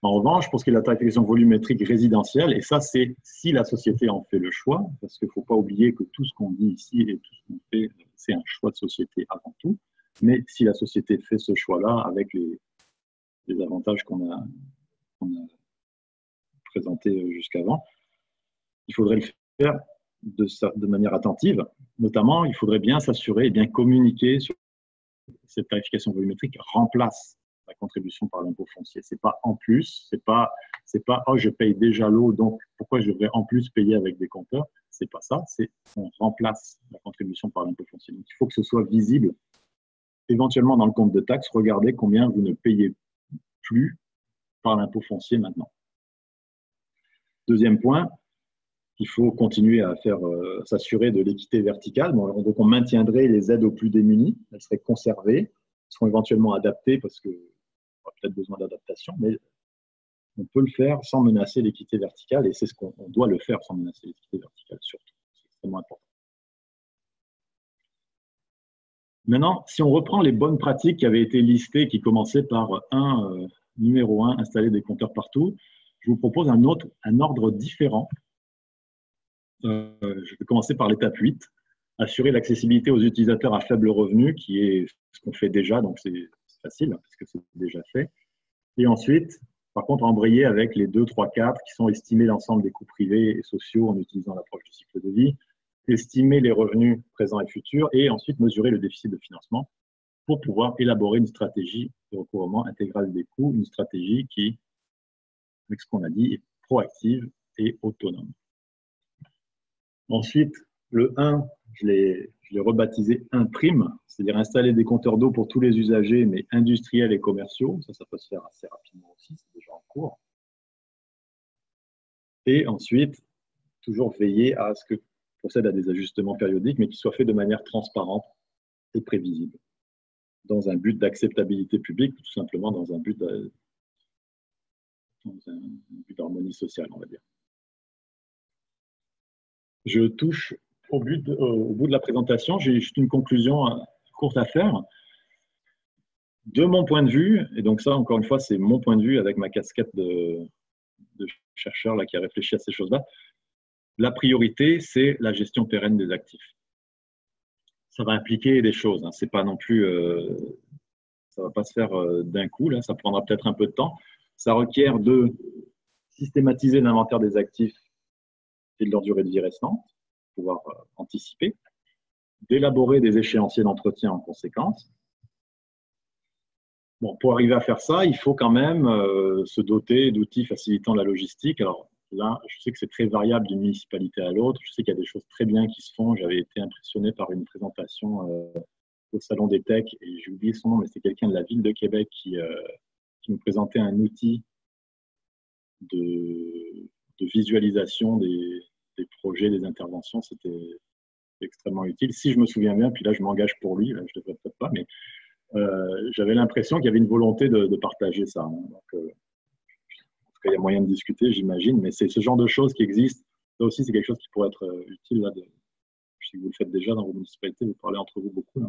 En revanche, pour ce qui est de la tarification volumétrique résidentielle, et ça, c'est si la société en fait le choix, parce qu'il ne faut pas oublier que tout ce qu'on dit ici et tout ce qu'on fait, c'est un choix de société avant tout. Mais si la société fait ce choix-là, avec les avantages qu'on a présentés jusqu'avant, il faudrait le faire de manière attentive. Notamment, il faudrait bien s'assurer et bien communiquer sur cette tarification volumétrique remplace la contribution par l'impôt foncier. Ce n'est pas en plus, c'est pas oh, je paye déjà l'eau, donc pourquoi je devrais en plus payer avec des compteurs? C'est pas ça, c'est on remplace la contribution par l'impôt foncier. Donc il faut que ce soit visible, éventuellement dans le compte de taxes, regardez combien vous ne payez plus par l'impôt foncier maintenant. Deuxième point, il faut continuer à s'assurer de l'équité verticale. Bon, donc on maintiendrait les aides aux plus démunis, elles seraient conservées, elles seront éventuellement adaptées parce qu'on aura peut-être besoin d'adaptation, mais on peut le faire sans menacer l'équité verticale et c'est ce qu'on doit le faire sans menacer l'équité verticale surtout. C'est extrêmement important. Maintenant, si on reprend les bonnes pratiques qui avaient été listées, qui commençaient par numéro 1, installer des compteurs partout, je vous propose un ordre différent. Je vais commencer par l'étape 8, assurer l'accessibilité aux utilisateurs à faible revenu, qui est ce qu'on fait déjà, donc c'est facile, parce que c'est déjà fait. Et ensuite, par contre, embrayer avec les 2, 3, 4, qui sont estimer l'ensemble des coûts privés et sociaux en utilisant l'approche du cycle de vie, estimer les revenus présents et futurs, et ensuite mesurer le déficit de financement pour pouvoir élaborer une stratégie de recouvrement intégral des coûts, une stratégie qui, avec ce qu'on a dit, est proactive et autonome. Ensuite, le 1, je l'ai rebaptisé 1 prime, c'est-à-dire installer des compteurs d'eau pour tous les usagers, mais industriels et commerciaux. Ça peut se faire assez rapidement aussi, c'est déjà en cours. Et ensuite, toujours veiller à ce que procède à des ajustements périodiques, mais qui soient faits de manière transparente et prévisible, dans un but d'acceptabilité publique, tout simplement dans un but d'harmonie sociale, on va dire. Je touche au bout de la présentation. J'ai juste une conclusion courte à faire. De mon point de vue, et donc ça, encore une fois, c'est mon point de vue avec ma casquette de chercheur là, qui a réfléchi à ces choses-là, la priorité, c'est la gestion pérenne des actifs. Ça va impliquer des choses. Hein. C'est pas non plus, ça ne va pas se faire d'un coup. Là, ça prendra peut-être un peu de temps. Ça requiert de systématiser l'inventaire des actifs et de leur durée de vie restante, pour pouvoir anticiper, d'élaborer des échéanciers d'entretien en conséquence. Bon, pour arriver à faire ça, il faut quand même se doter d'outils facilitant la logistique. Alors là, je sais que c'est très variable d'une municipalité à l'autre. Je sais qu'il y a des choses très bien qui se font. J'avais été impressionné par une présentation au Salon des Techs, et j'ai oublié son nom, mais c'était quelqu'un de la ville de Québec qui me présentait un outil de visualisation des projets, des interventions. C'était extrêmement utile. Si je me souviens bien, puis là, je m'engage pour lui, là, je ne devrais peut-être pas, mais j'avais l'impression qu'il y avait une volonté de partager ça. Hein. Donc, en tout cas, il y a moyen de discuter, j'imagine, mais c'est ce genre de choses qui existent. Ça aussi, c'est quelque chose qui pourrait être utile là, si vous le faites déjà dans vos municipalités, vous parlez entre vous beaucoup. Là.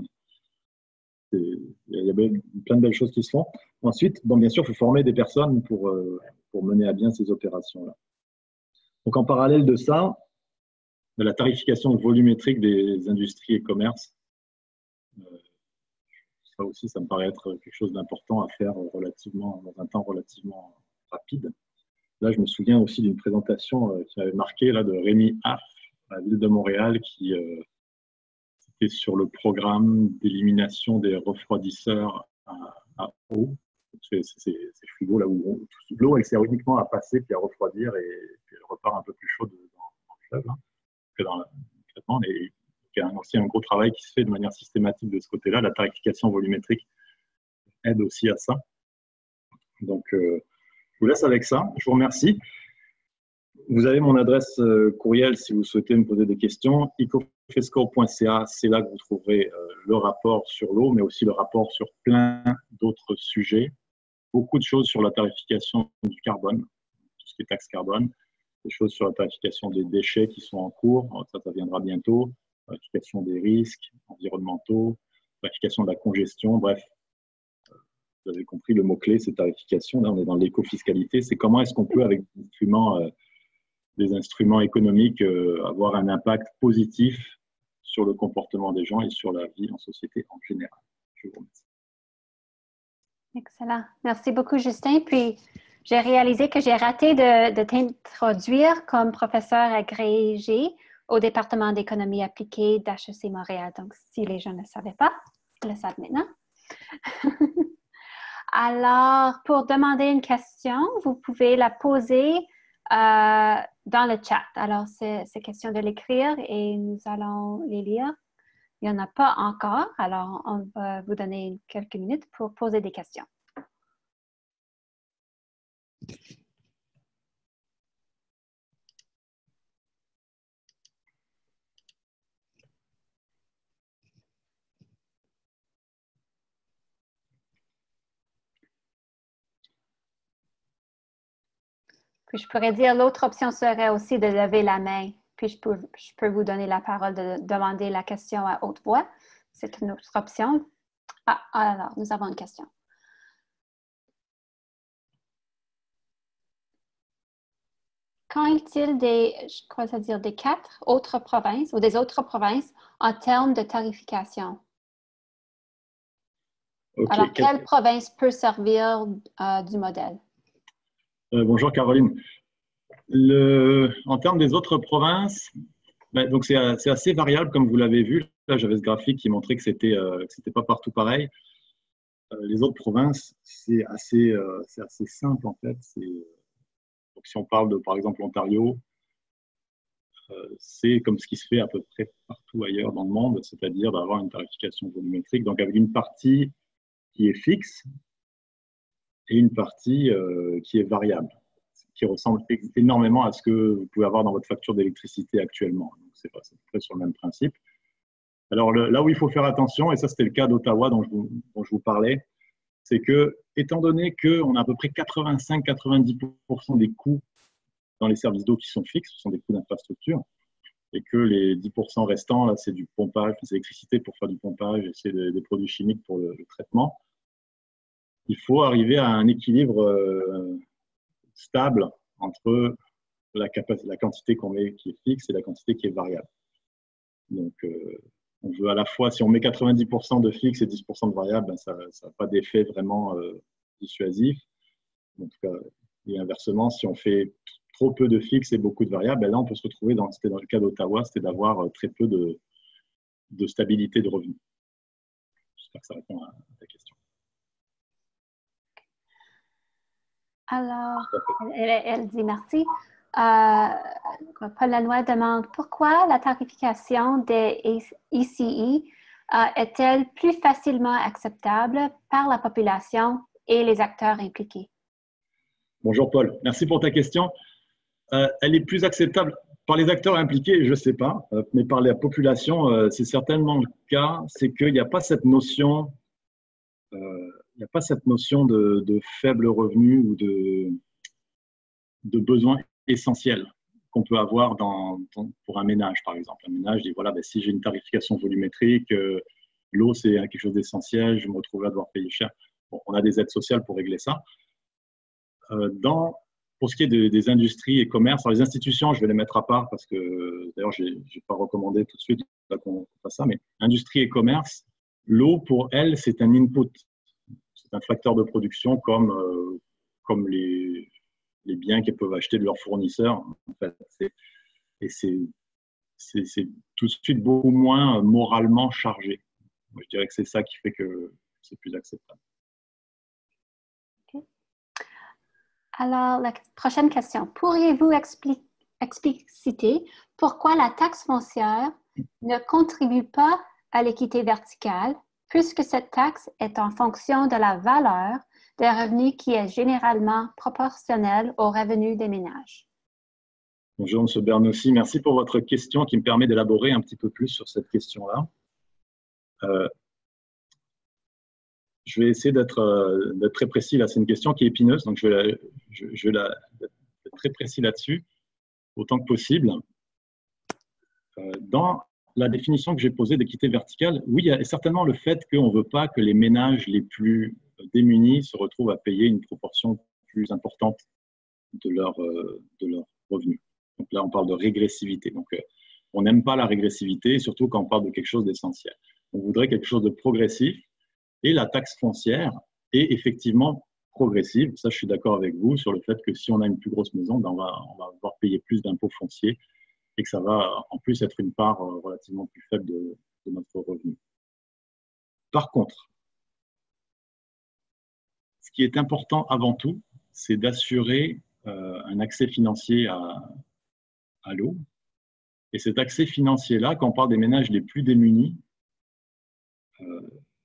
Il y a plein de belles choses qui se font. Ensuite, bon, bien sûr, il faut former des personnes pour mener à bien ces opérations-là. Donc, en parallèle de ça, de la tarification volumétrique des industries et commerces, ça aussi, ça me paraît être quelque chose d'important à faire dans un temps relativement rapide. Là, je me souviens aussi d'une présentation qui avait marqué là, de Rémi Aff, à la ville de Montréal, qui était sur le programme d'élimination des refroidisseurs à eau. Ces frigos là où l'eau elle sert uniquement à passer puis à refroidir et puis elle repart un peu plus chaude dans le fleuve que dans le traitement. Et il y a aussi un gros travail qui se fait de manière systématique de ce côté-là. La tarification volumétrique aide aussi à ça. Donc, je vous laisse avec ça. Je vous remercie. Vous avez mon adresse courriel si vous souhaitez me poser des questions. ecofesco.ca, c'est là que vous trouverez le rapport sur l'eau, mais aussi le rapport sur plein d'autres sujets. Beaucoup de choses sur la tarification du carbone, tout ce qui est taxe carbone, des choses sur la tarification des déchets qui sont en cours, ça viendra bientôt, tarification des risques environnementaux, tarification de la congestion, bref. Vous avez compris, le mot-clé, c'est tarification. Là, on est dans l'éco-fiscalité. C'est comment est-ce qu'on peut, avec des instruments économiques, avoir un impact positif sur le comportement des gens et sur la vie en société en général. Je vous remercie. Excellent. Merci beaucoup, Justin. Puis, j'ai réalisé que j'ai raté de t'introduire comme professeur agrégé au département d'économie appliquée d'HEC Montréal. Donc, si les gens ne le savaient pas, ils le savent maintenant. Alors, pour demander une question, vous pouvez la poser dans le chat. Alors, c'est question de l'écrire et nous allons les lire. Il n'y en a pas encore, alors on va vous donner quelques minutes pour poser des questions. Puis je pourrais dire, l'autre option serait aussi de lever la main. Puis je peux vous donner la parole de demander la question à haute voix. C'est une autre option. Ah, alors, nous avons une question. Qu'en est-il je crois dire des 4 autres provinces ou des autres provinces en termes de tarification? Okay. Alors, quelle province peut servir du modèle? Bonjour Caroline. En termes des autres provinces, donc c'est assez variable comme vous l'avez vu. Là, j'avais ce graphique qui montrait que c'était pas partout pareil. Les autres provinces, c'est assez simple en fait. Donc, si on parle de, par exemple, l'Ontario, c'est comme ce qui se fait à peu près partout ailleurs dans le monde, c'est-à-dire d'avoir une tarification volumétrique, donc avec une partie qui est fixe et une partie qui est variable, qui ressemble énormément à ce que vous pouvez avoir dans votre facture d'électricité actuellement. C'est à peu près sur le même principe. Alors là où il faut faire attention, et ça c'était le cas d'Ottawa dont je vous parlais, c'est que, étant donné qu'on a à peu près 85-90% des coûts dans les services d'eau qui sont fixes, ce sont des coûts d'infrastructure, et que les 10% restants, là, c'est du pompage, c'est l'électricité pour faire du pompage, et c'est des produits chimiques pour le traitement. Il faut arriver à un équilibre stable entre la quantité qu'on met qui est fixe et la quantité qui est variable. Donc, on veut à la fois, si on met 90% de fixe et 10% de variable, ben ça n'a pas d'effet vraiment dissuasif. En tout cas, et inversement, si on fait trop peu de fixe et beaucoup de variables, ben là, on peut se retrouver, c'était dans le cas d'Ottawa, c'était d'avoir très peu de stabilité de revenus. J'espère que ça répond à ta question. Alors, elle dit merci. Paul Lanois demande pourquoi la tarification des ECE est-elle plus facilement acceptable par la population et les acteurs impliqués? Bonjour Paul, merci pour ta question. Elle est plus acceptable par les acteurs impliqués, je ne sais pas, mais par la population, c'est certainement le cas. C'est qu'il n'y a pas cette notion, de faible revenu ou de besoin essentiel. qu'on peut avoir pour un ménage, par exemple. Un ménage dit, voilà, ben, si j'ai une tarification volumétrique, l'eau, c'est quelque chose d'essentiel, je me retrouve à devoir payer cher. Bon, on a des aides sociales pour régler ça. Pour ce qui est des industries et commerces, alors les institutions, je vais les mettre à part parce que, d'ailleurs, je n'ai pas recommandé tout de suite qu'on fasse ça, mais industrie et commerce, l'eau, pour elles, c'est un input. C'est un facteur de production comme les biens qu'elles peuvent acheter de leurs fournisseurs. En fait. Et c'est tout de suite beaucoup moins moralement chargé. Moi, je dirais que c'est ça qui fait que c'est plus acceptable. Okay. Alors, la prochaine question. Pourriez-vous expliciter pourquoi la taxe foncière ne contribue pas à l'équité verticale, puisque cette taxe est en fonction de la valeur des revenus qui est généralement proportionnelle aux revenus des ménages? Bonjour, M. Bernossi. Merci pour votre question qui me permet d'élaborer un petit peu plus sur cette question-là. Je vais essayer d'être très précis. Là, c'est une question qui est épineuse, donc je vais être très précis là-dessus, autant que possible. Dans la définition que j'ai posée d'équité verticale, oui, il y a certainement le fait qu'on ne veut pas que les ménages les plus démunis se retrouvent à payer une proportion plus importante de leurs revenus. Donc là, on parle de régressivité. Donc, on n'aime pas la régressivité, surtout quand on parle de quelque chose d'essentiel. On voudrait quelque chose de progressif. Et la taxe foncière est effectivement progressive. Ça, je suis d'accord avec vous sur le fait que si on a une plus grosse maison, ben on va devoir payer plus d'impôts fonciers et que ça va en plus être une part relativement plus faible de notre revenu. Par contre, ce qui est important avant tout, c'est d'assurer un accès financier à l'eau. Et cet accès financier-là, quand on parle des ménages les plus démunis,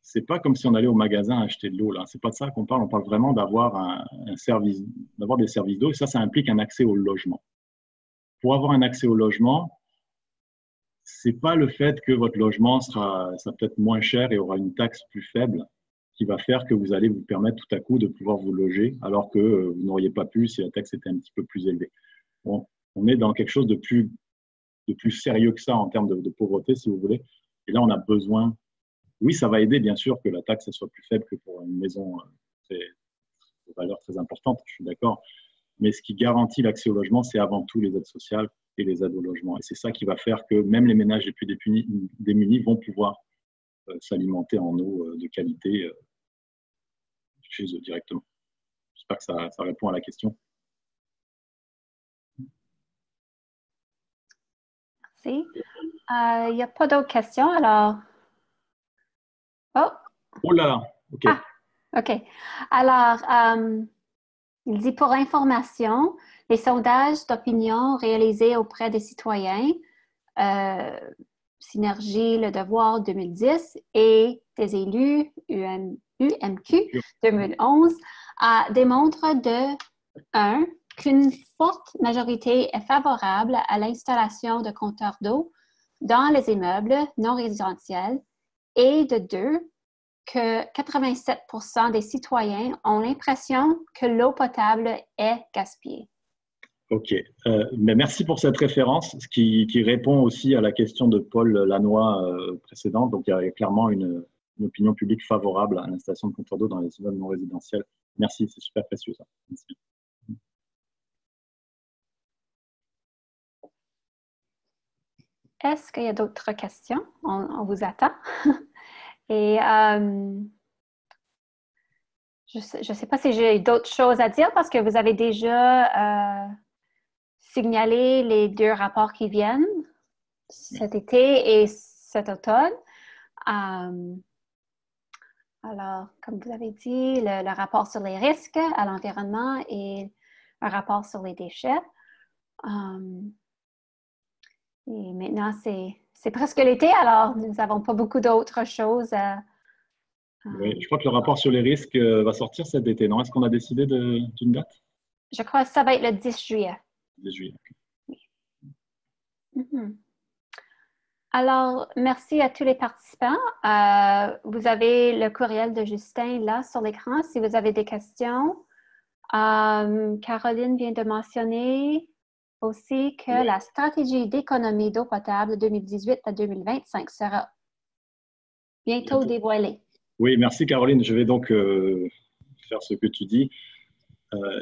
c'est pas comme si on allait au magasin acheter de l'eau. Là, c'est pas de ça qu'on parle. On parle vraiment d'avoir d'avoir des services d'eau. Et ça implique un accès au logement. Pour avoir un accès au logement, c'est pas le fait que votre logement sera peut-être moins cher et aura une taxe plus faible qui va faire que vous allez vous permettre tout à coup de pouvoir vous loger, alors que vous n'auriez pas pu si la taxe était un petit peu plus élevée. Bon, on est dans quelque chose de plus sérieux que ça en termes de pauvreté, si vous voulez. Et là, on a besoin. Oui, ça va aider, bien sûr, que la taxe soit plus faible que pour une maison de valeur très importante, je suis d'accord. Mais ce qui garantit l'accès au logement, c'est avant tout les aides sociales et les aides au logement. Et c'est ça qui va faire que même les ménages les plus démunis vont pouvoir s'alimenter en eau de qualité chez eux directement. J'espère que ça répond à la question. Merci. Il n'y a pas d'autres questions, alors... Oh là là, OK. Ah, OK. Alors, il dit pour information, les sondages d'opinion réalisés auprès des citoyens, Synergie Le Devoir 2010 et des élus UMQ 2011, démontrent qu'une forte majorité est favorable à l'installation de compteurs d'eau dans les immeubles non résidentiels et que 87% des citoyens ont l'impression que l'eau potable est gaspillée. OK. Mais merci pour cette référence, ce qui répond aussi à la question de Paul Lannoy précédente. Donc, il y a clairement une opinion publique favorable à l'installation de compteurs d'eau dans les immeubles non résidentiels. Merci, c'est super précieux ça. Merci. Est-ce qu'il y a d'autres questions? On vous attend. Et je ne sais pas si j'ai d'autres choses à dire parce que vous avez déjà signalé les 2 rapports qui viennent cet été et cet automne. Alors, comme vous avez dit, le rapport sur les risques à l'environnement et un rapport sur les déchets. Et maintenant, c'est presque l'été, alors nous n'avons pas beaucoup d'autres choses à... Oui, je crois que le rapport sur les risques va sortir cet été, non? Est-ce qu'on a décidé d'une date? Je crois que ça va être le 10 juillet. 10 juillet, OK. Oui. Alors, merci à tous les participants. Vous avez le courriel de Justin là sur l'écran si vous avez des questions. Caroline vient de mentionner aussi que Ouais. la stratégie d'économie d'eau potable 2018 à 2025 sera bientôt dévoilée. Oui, merci Caroline. Je vais donc faire ce que tu dis.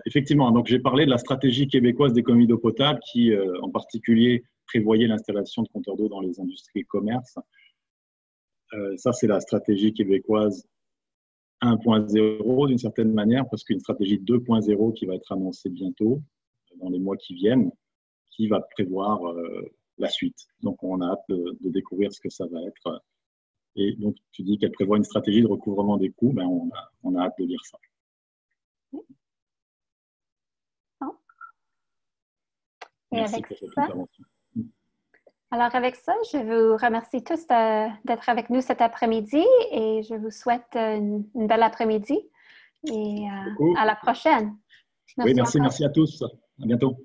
Effectivement, donc j'ai parlé de la stratégie québécoise d'économie d'eau potable qui, en particulier, prévoyait l'installation de compteurs d'eau dans les industries et commerces. Ça, c'est la stratégie québécoise 1.0 d'une certaine manière, parce qu'une stratégie 2.0 qui va être annoncée bientôt, dans les mois qui viennent, qui va prévoir la suite. Donc, on a hâte de découvrir ce que ça va être. Et donc, tu dis qu'elle prévoit une stratégie de recouvrement des coûts, ben on a hâte de lire ça. Merci pour cette intervention. Alors, avec ça, je vous remercie tous d'être avec nous cet après-midi et je vous souhaite une belle après-midi et à la prochaine. Merci à tous. À bientôt.